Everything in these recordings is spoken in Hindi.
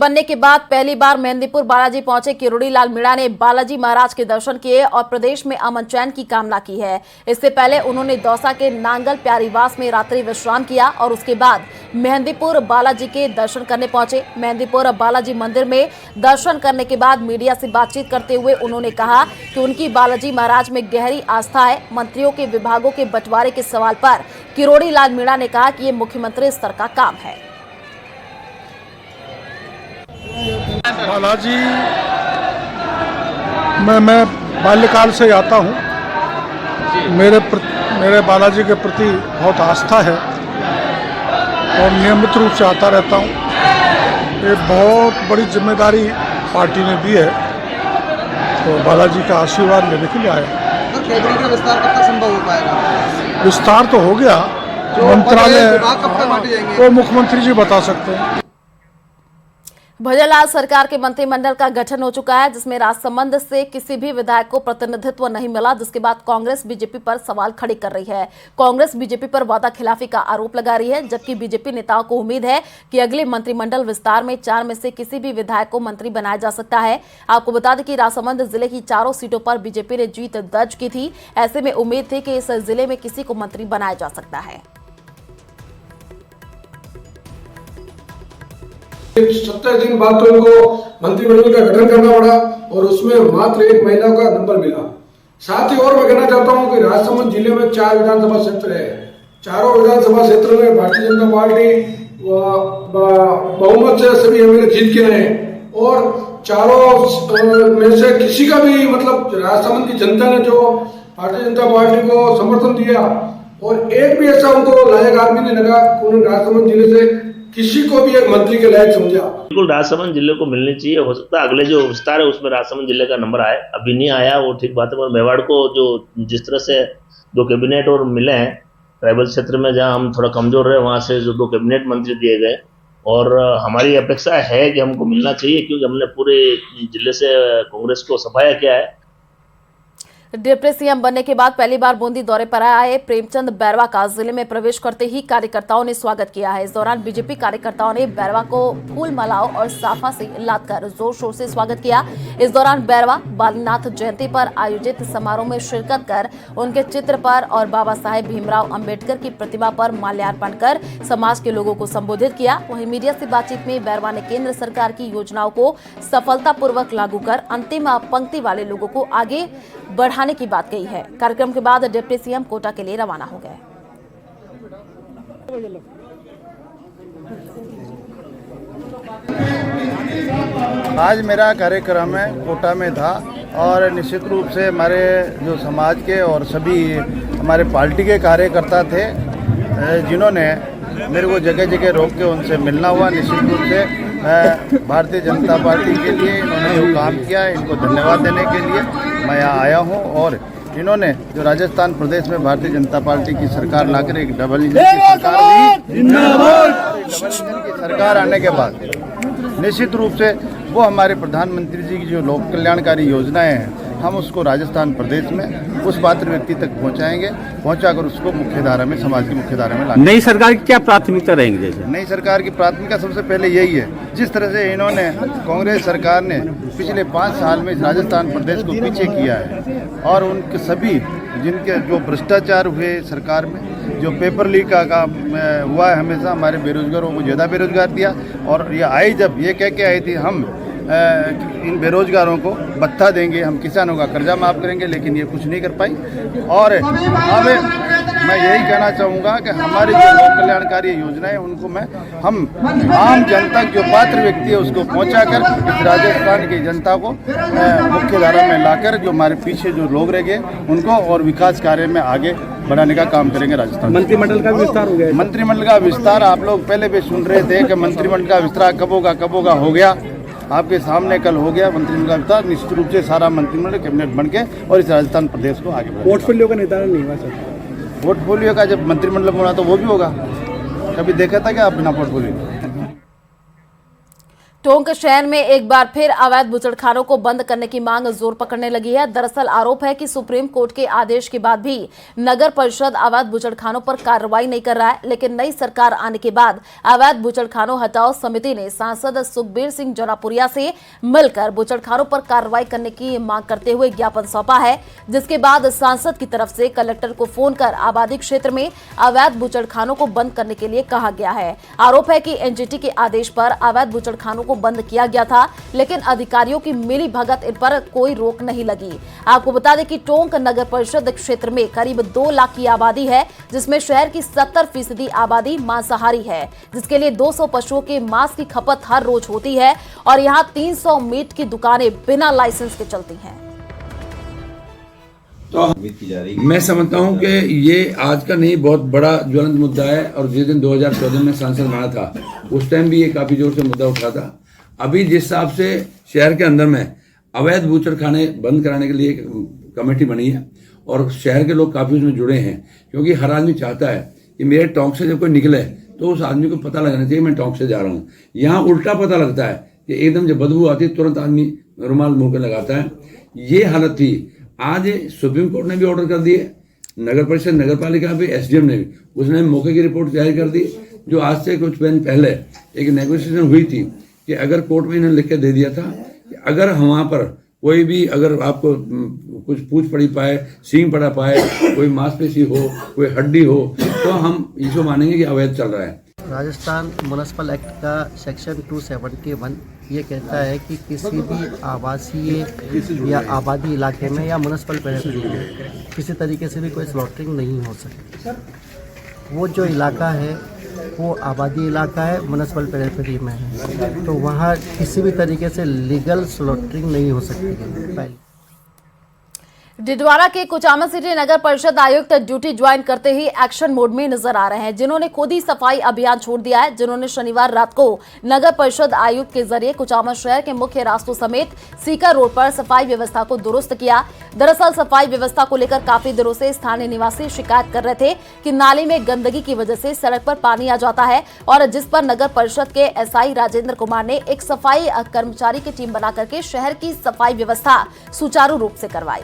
बनने के बाद पहली बार मेहंदीपुर बालाजी पहुंचे किरोड़ी लाल मीणा ने बालाजी महाराज के दर्शन किए और प्रदेश में अमन चैन की कामना की है। इससे पहले उन्होंने दौसा के नांगल प्यारीवास में रात्रि विश्राम किया और उसके बाद मेहंदीपुर बालाजी के दर्शन करने पहुंचे। मेहंदीपुर बालाजी मंदिर में दर्शन करने के बाद मीडिया से बातचीत करते हुए उन्होंने कहा कि उनकी बालाजी महाराज में गहरी आस्था है। मंत्रियों के विभागों के बंटवारे के सवाल पर किरोड़ी लाल मीणा ने कहा कि ये मुख्यमंत्री स्तर का काम है। बालाजी मैं बाल्यकाल से आता हूँ। मेरे बालाजी के प्रति बहुत आस्था है और नियमित रूप से आता रहता हूँ। ये बहुत बड़ी जिम्मेदारी पार्टी ने दी है, तो बालाजी का आशीर्वाद लेने के लिए आया। तो कैबिनेट का विस्तार कब तक संभव हो पाएगा? विस्तार तो हो गया, मंत्रालय कब तक बांटे जाएंगे वो मुख्यमंत्री जी बता सकते हैं। भजनलाल सरकार के मंत्रिमंडल का गठन हो चुका है, जिसमें राजसमंद से किसी भी विधायक को प्रतिनिधित्व नहीं मिला, जिसके बाद कांग्रेस बीजेपी पर सवाल खड़े कर रही है। कांग्रेस बीजेपी पर वादा खिलाफी का आरोप लगा रही है, जबकि बीजेपी नेताओं को उम्मीद है कि अगले मंत्रिमंडल विस्तार में 4 में से किसी भी विधायक को मंत्री बनाया जा सकता है। आपको बता दें कि राजसमंद जिले की 4 सीटों पर बीजेपी ने जीत दर्ज की थी। ऐसे में उम्मीद थी कि इस जिले में किसी को मंत्री बनाया जा सकता है। 70 दिन बाद तो इनको मंत्रिमंडल का गठन करना पड़ा और उसमें मात्र एक महिला का नंबर मिला। साथ ही और मैं कहना चाहता हूं कि राजसमंद जिले में 4 विधानसभा क्षेत्र है। चारों विधानसभा क्षेत्र में भारतीय जनता पार्टी बहुमत से सभी एमएलए जीत के रहे और चारों में से किसी का भी मतलब राजसमंद की जनता ने जो भारतीय जनता पार्टी को समर्थन दिया और एक भी ऐसा उनको लायक आदमी नहीं लगा। उन्होंने राजसमंद जिले से किसी को भी एक मंत्री के लायक समझा। बिल्कुल राजसमंद जिले को मिलनी चाहिए। हो सकता है अगले जो विस्तार है उसमें राजसमंद जिले का नंबर आए, अभी नहीं आया वो ठीक बात है। पर मेवाड़ को जो जिस तरह से 2 कैबिनेट और मिले हैं, ट्राइबल क्षेत्र में जहां हम थोड़ा कमजोर रहे वहां से जो 2 कैबिनेट मंत्री दिए गए और हमारी अपेक्षा है कि हमको मिलना चाहिए, क्योंकि हमने पूरे जिले से कांग्रेस को सफाया किया है। डिप्टी सीएम बनने के बाद पहली बार बूंदी दौरे पर आए प्रेमचंद बैरवा का जिले में प्रवेश करते ही कार्यकर्ताओं ने स्वागत किया है। इस दौरान बीजेपी कार्यकर्ताओं ने बैरवा को फूल मालाओं और साफा से लादकर जोर शोर से स्वागत किया। इस दौरान बैरवा बालीनाथ जयंती पर आयोजित समारोह में शिरकत कर उनके चित्र पर और बाबा साहेब भीमराव अंबेडकर की प्रतिमा पर माल्यार्पण कर समाज के लोगों को संबोधित किया। वहीं मीडिया से बातचीत में बैरवा ने केंद्र सरकार की योजनाओं को सफलतापूर्वक लागू कर अंतिम पंक्ति वाले लोगों को आगे बढ़ाने की बात कही है। कार्यक्रम के बाद डिप्टी सीएम कोटा के लिए रवाना हो गए। आज मेरा कार्यक्रम है कोटा में था और निश्चित रूप से हमारे जो समाज के और सभी हमारे पार्टी के कार्यकर्ता थे जिन्होंने मेरे को जगह जगह रोक के उनसे मिलना हुआ। निश्चित रूप से भारतीय जनता पार्टी के लिए इन्होंने जो काम किया इनको धन्यवाद देने के लिए मैं यहाँ आया हूँ। और इन्होंने जो राजस्थान प्रदेश में भारतीय जनता पार्टी की सरकार लाकर एक डबल इंजन की सरकार हुई, डबल इंजन की सरकार आने के बाद निश्चित रूप से वो हमारे प्रधानमंत्री जी की जो लोक कल्याणकारी योजनाएं हैं हम उसको राजस्थान प्रदेश में उस पात्र व्यक्ति तक पहुंचाएंगे, पहुंचाकर उसको मुख्यधारा में समाज की मुख्यधारा में लाएंगे। नई सरकार की क्या प्राथमिकता रहेंगी? जैसे नई सरकार की प्राथमिकता सबसे पहले यही है, जिस तरह से इन्होंने कांग्रेस सरकार ने पिछले 5 साल में राजस्थान प्रदेश को पीछे किया है और उनके सभी जिनके जो भ्रष्टाचार हुए सरकार में, जो पेपर लीक का काम हुआ है, हमेशा हमारे बेरोजगारों को ज़्यादा बेरोजगार दिया। और ये आई जब ये कह के आई थी हम इन बेरोजगारों को भत्ता देंगे, हम किसानों का कर्जा माफ़ करेंगे, लेकिन ये कुछ नहीं कर पाई। और अब मैं यही कहना चाहूँगा कि हमारी जो लोक कल्याणकारी योजनाएं उनको हम आम जनता जो पात्र व्यक्ति है उसको पहुँचाकर इस राजस्थान की जनता को मुख्यधारा में लाकर जो हमारे पीछे जो लोग रह गए उनको और विकास कार्य में आगे बढ़ाने का काम करेंगे राजस्थान। मंत्रिमंडल का विस्तार हो गया। मंत्रिमंडल का विस्तार आप लोग पहले भी सुन रहे थे कि मंत्रिमंडल का विस्तार कब होगा, हो गया। आपके सामने कल हो गया मंत्रिमंडल का विस्तार। निश्चित रूप से सारा मंत्रिमंडल कैबिनेट बन के और इस राजस्थान प्रदेश को आगे बढ़ाएगा। पोर्टफोलियो का निर्धारण नहीं हुआ सर? पोर्टफोलियो का जब मंत्रिमंडल बना तो वो भी होगा। कभी देखा था क्या आप बिना पोर्टफोलियो? टोंक शहर में एक बार फिर अवैध बुचड़खानों को बंद करने की मांग जोर पकड़ने लगी है। दरअसल आरोप है कि सुप्रीम कोर्ट के आदेश के बाद भी नगर परिषद अवैध बुचड़खानों पर कार्रवाई नहीं कर रहा है। लेकिन नई सरकार आने के बाद अवैध बुचड़खानों हटाओ समिति ने सांसद सुखबीर सिंह जौनापुरिया से मिलकर बुचड़खानों पर कार्रवाई करने की मांग करते हुए ज्ञापन सौंपा है, जिसके बाद सांसद की तरफ से कलेक्टर को फोन कर आबादी क्षेत्र में अवैध बुचड़खानों को बंद करने के लिए कहा गया है। आरोप है कि एनजीटी के आदेश पर अवैध बुचड़खानों बंद किया गया था, लेकिन अधिकारियों की मिली भगत इन पर कोई रोक नहीं लगी। आपको बता दें कि टोंक नगर परिषद क्षेत्र में करीब 2 लाख की आबादी है, जिसमें शहर की 70% आबादी मांसाहारी है, जिसके लिए 200 पशुओं के मांस की खपत हर रोज होती है और यहां 300 मीट की दुकानें बिना लाइसेंस के चलती हैं। तो मैं समझता हूं कि ये आज का नहीं, बहुत बड़ा ज्वलंत मुद्दा है। और जिस दिन 2014 में सांसद बना था उस टाइम भी ये काफी जोर से मुद्दा उठा था। अभी जिस हिसाब से शहर के अंदर में अवैध बूचड़खाने बंद कराने के लिए एक कमेटी बनी है और शहर के लोग काफी उसमें जुड़े हैं, क्योंकि हर आदमी चाहता है कि मेरे टोंक से जब कोई निकले तो उस आदमी को पता लगना चाहिए मैं टोंक से जा रहा हूँ। यहाँ उल्टा पता लगता है कि एकदम जब बदबू आती है तुरंत आदमी रुमाल मुंह पे लगाता है। ये हालत थी। आज सुप्रीम कोर्ट ने भी ऑर्डर कर दिए, नगर परिषद नगर पालिका भी, एसडीएम ने भी, उसने मौके की रिपोर्ट जारी कर दी। जो आज से कुछ दिन पहले एक नेगोशिएशन हुई थी कि अगर कोर्ट में इन्होंने लिख के दे दिया था कि अगर वहाँ पर कोई भी अगर आपको कुछ पूछ पड़ी पाए, सींग पड़ा पाए, कोई मांसपेशी हो, कोई हड्डी हो, तो हम इसको मानेंगे कि अवैध चल रहा है। राजस्थान म्युनिसिपल एक्ट का सेक्शन 271 ये कहता है कि किसी भी आवासीय या आबादी इलाके में या म्युनिसिपल पेरिफेरी में किसी तरीके से भी कोई स्लॉटरिंग नहीं हो सकती। वो जो इलाका है वो आबादी इलाका है, म्युनिसिपल पेरिफेरी में है, तो वहाँ किसी भी तरीके से लीगल स्लॉटरिंग नहीं हो सकती है। पहले डिडवाना के कुचामन सिटी नगर परिषद आयुक्त ड्यूटी ज्वाइन करते ही एक्शन मोड में नजर आ रहे हैं, जिन्होंने खुद ही सफाई अभियान छोड़ दिया है। जिन्होंने शनिवार रात को नगर परिषद आयुक्त के जरिए कुचामन शहर के मुख्य रास्तों समेत सीकर रोड पर सफाई व्यवस्था को दुरुस्त किया। दरअसल सफाई व्यवस्था को लेकर काफी दिनों से स्थानीय निवासी शिकायत कर रहे थे कि नाली में गंदगी की वजह से सड़क पर पानी आ जाता है, और जिस पर नगर परिषद के एसआई राजेंद्र कुमार ने एक सफाई कर्मचारी की टीम बना करके शहर की सफाई व्यवस्था सुचारू रूप से करवाई।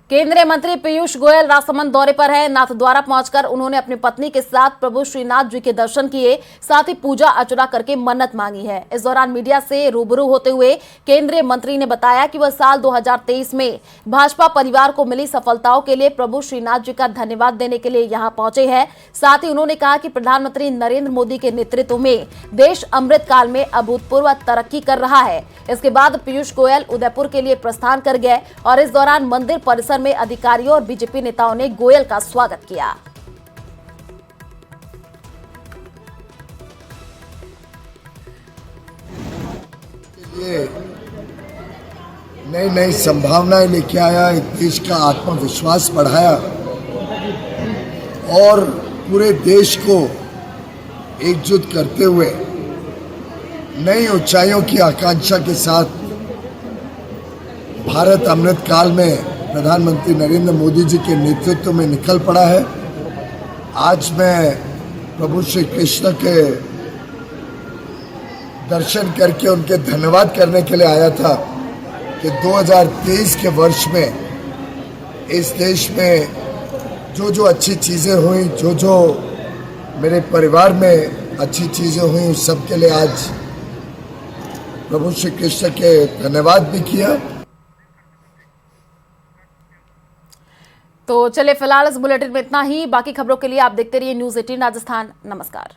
केंद्रीय मंत्री पीयूष गोयल राजसमंद दौरे पर हैं। नाथद्वारा पहुंचकर उन्होंने अपनी पत्नी के साथ प्रभु श्रीनाथ जी के दर्शन किए, साथ ही पूजा अर्चना करके मन्नत मांगी है। इस दौरान मीडिया से रूबरू होते हुए केंद्रीय मंत्री ने बताया कि वह साल 2023 में भाजपा परिवार को मिली सफलताओं के लिए प्रभु श्रीनाथ जी का धन्यवाद देने के लिए यहां पहुंचे हैं। साथ ही उन्होंने कहा कि प्रधानमंत्री नरेंद्र मोदी के नेतृत्व में देश अमृत काल में अभूतपूर्व तरक्की कर रहा है। इसके बाद पीयूष गोयल उदयपुर के लिए प्रस्थान कर गए और इस दौरान मंदिर परिसर में अधिकारियों और बीजेपी नेताओं ने गोयल का स्वागत किया। ये नई नई संभावनाएं लेके आया, एक देश का आत्मविश्वास बढ़ाया और पूरे देश को एकजुट करते हुए नई ऊंचाइयों की आकांक्षा के साथ भारत अमृत काल में प्रधानमंत्री नरेंद्र मोदी जी के नेतृत्व में निकल पड़ा है। आज मैं प्रभु श्री कृष्ण के दर्शन करके उनके धन्यवाद करने के लिए आया था कि 2023 के वर्ष में इस देश में जो जो अच्छी चीज़ें हुई, जो जो मेरे परिवार में अच्छी चीज़ें हुई, उस सब के लिए आज प्रभु श्री कृष्ण के धन्यवाद भी किया। तो चलिए फिलहाल इस बुलेटिन में इतना ही। बाकी खबरों के लिए आप देखते रहिए न्यूज़ 18 राजस्थान। नमस्कार।